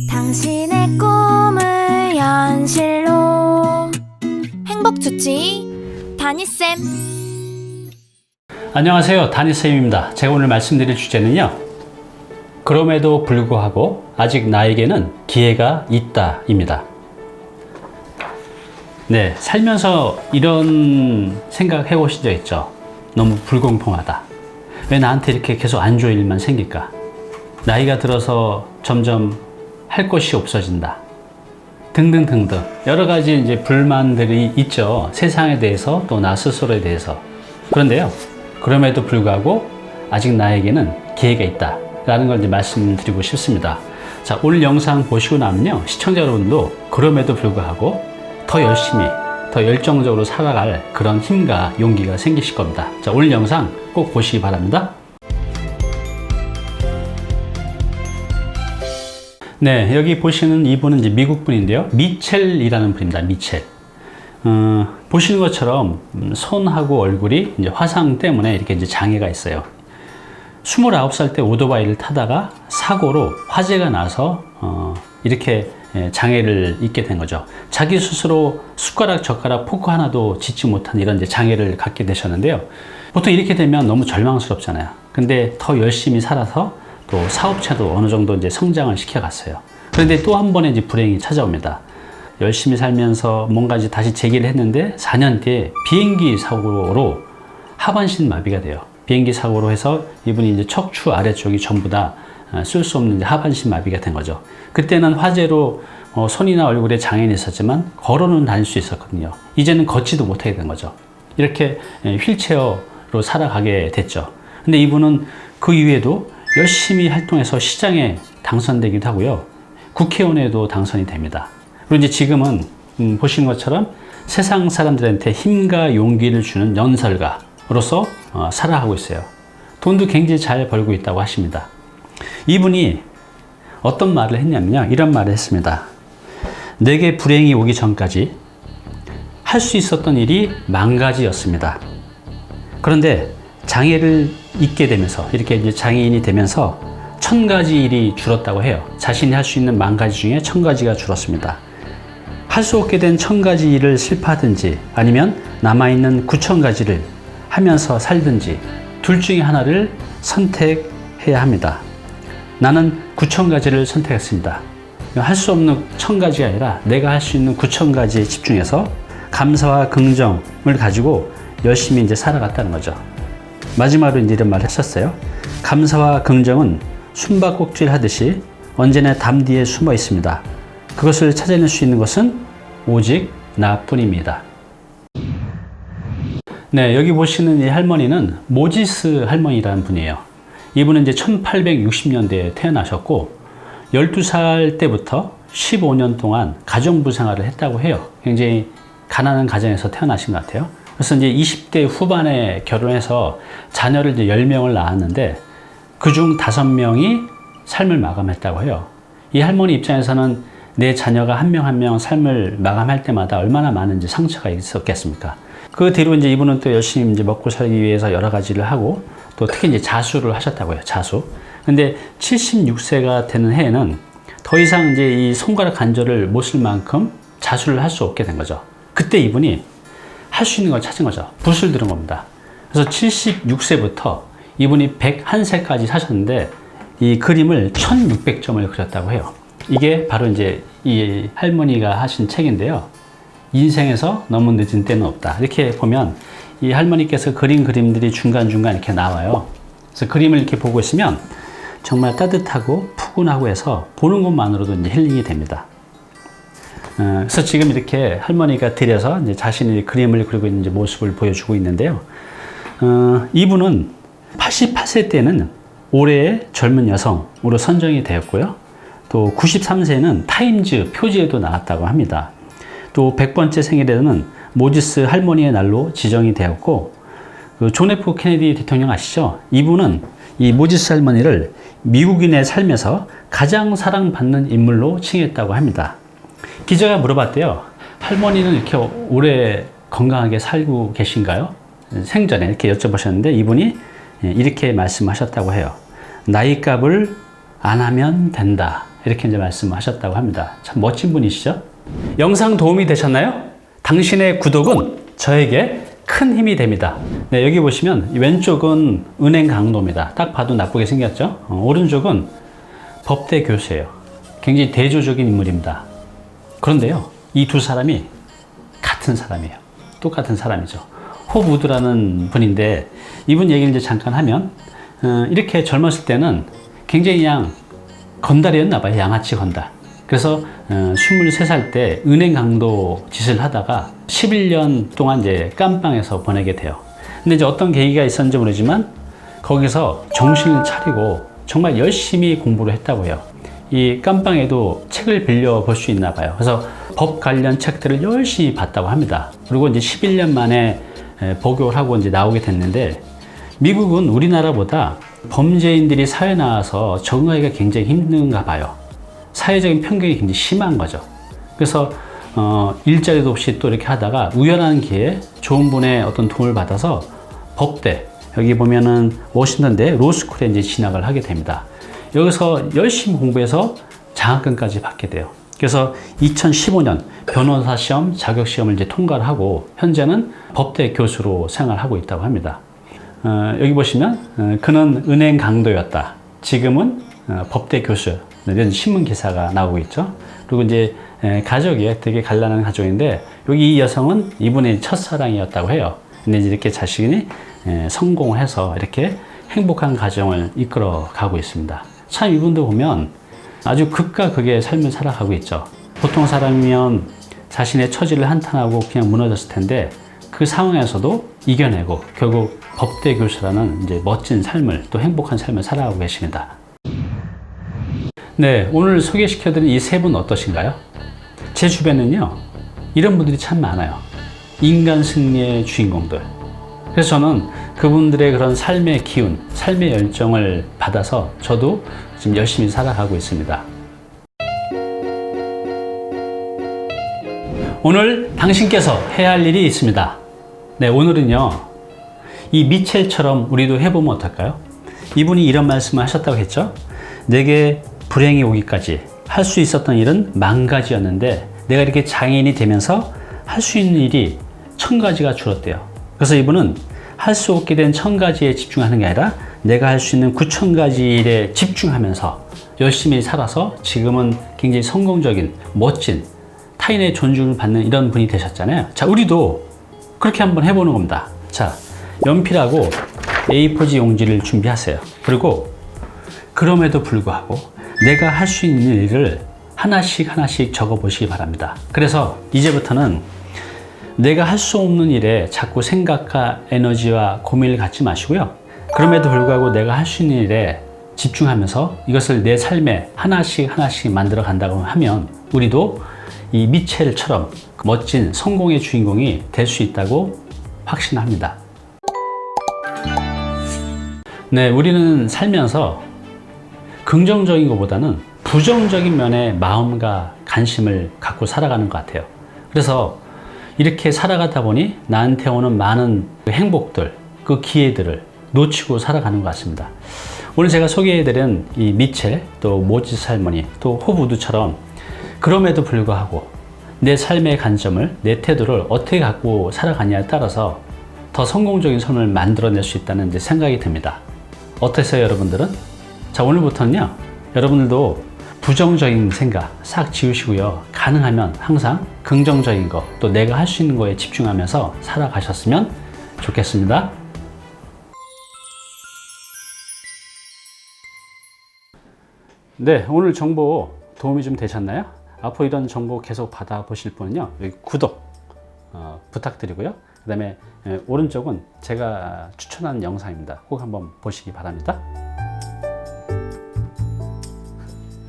당신의 꿈을 현실로 행복주치 다니쌤. 안녕하세요, 다니쌤입니다. 제가 오늘 말씀드릴 주제는요, 그럼에도 불구하고 아직 나에게는 기회가 있다 입니다. 네, 살면서 이런 생각 해보신 적 있죠? 너무 불공평하다. 왜 나한테 이렇게 계속 안 좋은 일만 생길까? 나이가 들어서 점점 할 것이 없어진다. 등등등등. 여러 가지 이제 불만들이 있죠. 세상에 대해서 또 나 스스로에 대해서. 그런데요, 그럼에도 불구하고 아직 나에게는 기회가 있다. 라는 걸 이제 말씀드리고 싶습니다. 자, 오늘 영상 보시고 나면요, 시청자 여러분도 그럼에도 불구하고 더 열심히, 더 열정적으로 살아갈 그런 힘과 용기가 생기실 겁니다. 자, 오늘 영상 꼭 보시기 바랍니다. 네, 여기 보시는 이분은 이제 미국 분인데요. 미첼이라는 분입니다. 미첼. 보시는 것처럼 손하고 얼굴이 이제 화상 때문에 이렇게 이제 장애가 있어요. 29살 때 오토바이를 타다가 사고로 화재가 나서 이렇게 장애를 입게 된 거죠. 자기 스스로 숟가락, 젓가락, 포크 하나도 짚지 못한 이런 이제 장애를 갖게 되셨는데요. 보통 이렇게 되면 너무 절망스럽잖아요. 근데 더 열심히 살아서 또 사업체도 어느 정도 이제 성장을 시켜갔어요. 그런데 또 한 번의 이제 불행이 찾아옵니다. 열심히 살면서 뭔가 이제 다시 재기를 했는데 4년 뒤에 비행기 사고로 하반신 마비가 돼요. 비행기 사고로 해서 이분이 이제 척추 아래쪽이 전부 다 쓸 수 없는 이제 하반신 마비가 된 거죠. 그때는 화재로 손이나 얼굴에 장애는 있었지만 걸어는 다닐 수 있었거든요. 이제는 걷지도 못하게 된 거죠. 이렇게 휠체어로 살아가게 됐죠. 근데 이분은 그 이후에도 열심히 활동해서 시장에 당선되기도 하고요. 국회의원에도 당선이 됩니다. 그리고 이제 지금은 보시는 것처럼 세상 사람들한테 힘과 용기를 주는 연설가로서 살아가고 있어요. 돈도 굉장히 잘 벌고 있다고 하십니다. 이분이 어떤 말을 했냐면요, 이런 말을 했습니다. 내게 불행이 오기 전까지 할 수 있었던 일이 10,000가지였습니다. 그런데 장애를 입게 되면서, 이렇게 이제 장애인이 되면서 1,000가지 일이 줄었다고 해요. 자신이 할 수 있는 10,000가지 중에 1,000가지가 줄었습니다. 할 수 없게 된 1,000가지 일을 실패하든지 아니면 남아있는 9,000가지를 하면서 살든지 둘 중에 하나를 선택해야 합니다. 나는 9,000가지를 선택했습니다. 할 수 없는 1,000가지가 아니라 내가 할 수 있는 9,000가지에 집중해서 감사와 긍정을 가지고 열심히 이제 살아갔다는 거죠. 마지막으로 이제 이런 말을 했었어요. 감사와 긍정은 숨바꼭질 하듯이 언제나 담 뒤에 숨어 있습니다. 그것을 찾아낼 수 있는 것은 오직 나뿐입니다. 네, 여기 보시는 이 할머니는 모지스 할머니라는 분이에요. 이분은 이제 1860년대에 태어나셨고 12살 때부터 15년 동안 가정부 생활을 했다고 해요. 굉장히 가난한 가정에서 태어나신 것 같아요. 그래서 이제 20대 후반에 결혼해서 자녀를 이제 10명을 낳았는데 그중 5명이 삶을 마감했다고 해요. 이 할머니 입장에서는 내 자녀가 한 명 한 명 삶을 마감할 때마다 얼마나 많은 이제 상처가 있었겠습니까? 그 뒤로 이제 이분은 또 열심히 이제 먹고 살기 위해서 여러 가지를 하고 또 특히 이제 자수를 하셨다고 해요. 자수. 근데 76세가 되는 해에는 더 이상 이제 이 손가락 관절을 못 쓸 만큼 자수를 할 수 없게 된 거죠. 그때 이분이 할 수 있는 걸 찾은 거죠. 붓을 들은 겁니다. 그래서 76세부터 이분이 101세까지 사셨는데 이 그림을 1600점을 그렸다고 해요. 이게 바로 이제 이 할머니가 하신 책인데요. 인생에서 너무 늦은 때는 없다. 이렇게 보면 이 할머니께서 그린 그림들이 중간중간 이렇게 나와요. 그래서 그림을 이렇게 보고 있으면 정말 따뜻하고 푸근하고 해서 보는 것만으로도 이제 힐링이 됩니다. 그래서 지금 이렇게 할머니가 들여서 이제 자신이 그림을 그리고 있는 이제 모습을 보여주고 있는데요. 이분은 88세 때는 올해의 젊은 여성으로 선정이 되었고요. 또 93세는 타임즈 표지에도 나왔다고 합니다. 또 100번째 생일에는 모지스 할머니의 날로 지정이 되었고, 존 F 케네디 대통령 아시죠? 이분은 이 모지스 할머니를 미국인의 삶에서 가장 사랑받는 인물로 칭했다고 합니다. 기자가 물어봤대요. 할머니는 이렇게 오래 건강하게 살고 계신가요? 생전에 이렇게 여쭤보셨는데 이분이 이렇게 말씀하셨다고 해요. 나이값을 안 하면 된다. 이렇게 이제 말씀하셨다고 합니다. 참 멋진 분이시죠? 영상 도움이 되셨나요? 당신의 구독은 저에게 큰 힘이 됩니다. 네, 여기 보시면 왼쪽은 은행 강도입니다. 딱 봐도 나쁘게 생겼죠? 오른쪽은 법대 교수예요. 굉장히 대조적인 인물입니다. 그런데요, 이 두 사람이 같은 사람이에요. 똑같은 사람이죠. 홉 우드라는 분인데, 이분 얘기를 이제 잠깐 하면, 이렇게 젊었을 때는 굉장히 그냥 건달이었나 봐요. 양아치 건달. 그래서 23살 때 은행 강도 짓을 하다가 11년 동안 이제 깜빵에서 보내게 돼요. 근데 이제 어떤 계기가 있었는지 모르지만 거기서 정신을 차리고 정말 열심히 공부를 했다고 해요. 이 깜빵에도 책을 빌려 볼 수 있나 봐요. 그래서 법 관련 책들을 열심히 봤다고 합니다. 그리고 이제 11년 만에 복역을 하고 이제 나오게 됐는데, 미국은 우리나라보다 범죄인들이 사회에 나와서 적응하기가 굉장히 힘든가 봐요. 사회적인 편견이 굉장히 심한 거죠. 그래서 일자리도 없이 또 이렇게 하다가 우연한 기회에 좋은 분의 어떤 도움을 받아서 법대, 여기 보면은 워싱턴대 로스쿨에 이제 진학을 하게 됩니다. 여기서 열심히 공부해서 장학금까지 받게 돼요. 그래서 2015년 변호사 시험, 자격 시험을 이제 통과를 하고 현재는 법대 교수로 생활하고 있다고 합니다. 여기 보시면 그는 은행 강도였다. 지금은 법대 교수. 이런 신문 기사가 나오고 있죠. 그리고 이제 가족이 되게 간란한 가족인데, 여기 이 여성은 이분의 첫사랑이었다고 해요. 근데 이제 이렇게 자신이 성공을 해서 이렇게 행복한 가정을 이끌어 가고 있습니다. 참 이분도 보면 아주 극과 극의 삶을 살아가고 있죠. 보통 사람이면 자신의 처지를 한탄하고 그냥 무너졌을 텐데, 그 상황에서도 이겨내고 결국 법대 교수라는 이제 멋진 삶을, 또 행복한 삶을 살아가고 계십니다. 네, 오늘 소개시켜드린 이 세 분 어떠신가요? 제 주변에는요, 이런 분들이 참 많아요. 인간 승리의 주인공들. 그래서 저는 그분들의 그런 삶의 기운, 삶의 열정을 받아서 저도 지금 열심히 살아가고 있습니다. 오늘 당신께서 해야 할 일이 있습니다. 네, 오늘은요, 이 미첼처럼 우리도 해보면 어떨까요? 이분이 이런 말씀을 하셨다고 했죠. 내게 불행이 오기까지 할 수 있었던 일은 10,000가지였는데 내가 이렇게 장애인이 되면서 할 수 있는 일이 1,000가지가 줄었대요. 그래서 이분은 할 수 없게 된 1,000가지에 집중하는 게 아니라 내가 할 수 있는 9,000가지 일에 집중하면서 열심히 살아서 지금은 굉장히 성공적인, 멋진, 타인의 존중을 받는 이런 분이 되셨잖아요. 자, 우리도 그렇게 한번 해보는 겁니다. 자, 연필하고 A4지 용지를 준비하세요. 그리고 그럼에도 불구하고 내가 할 수 있는 일을 하나씩 적어 보시기 바랍니다. 그래서 이제부터는 내가 할 수 없는 일에 자꾸 생각과 에너지와 고민을 갖지 마시고요. 그럼에도 불구하고 내가 할 수 있는 일에 집중하면서 이것을 내 삶에 하나씩 만들어 간다고 하면 우리도 이 미첼처럼 멋진 성공의 주인공이 될 수 있다고 확신합니다. 네, 우리는 살면서 긍정적인 것보다는 부정적인 면에 마음과 관심을 갖고 살아가는 것 같아요. 그래서 이렇게 살아가다 보니 나한테 오는 많은 행복들, 그 기회들을 놓치고 살아가는 것 같습니다. 오늘 제가 소개해드린 이 미첼, 또 모지스 할머니, 또 홉 우드처럼 그럼에도 불구하고 내 삶의 관점을, 내 태도를 어떻게 갖고 살아가냐에 따라서 더 성공적인 삶을 만들어낼 수 있다는 이제 생각이 듭니다. 어떠세요, 여러분들은? 자, 오늘부터는요, 여러분들도 부정적인 생각 싹 지우시고요. 가능하면 항상 긍정적인 거, 또 내가 할 수 있는 거에 집중하면서 살아가셨으면 좋겠습니다. 네, 오늘 정보 도움이 좀 되셨나요? 앞으로 이런 정보 계속 받아보실 분은요, 여기 구독 부탁드리고요. 그 다음에 오른쪽은 제가 추천하는 영상입니다. 꼭 한번 보시기 바랍니다.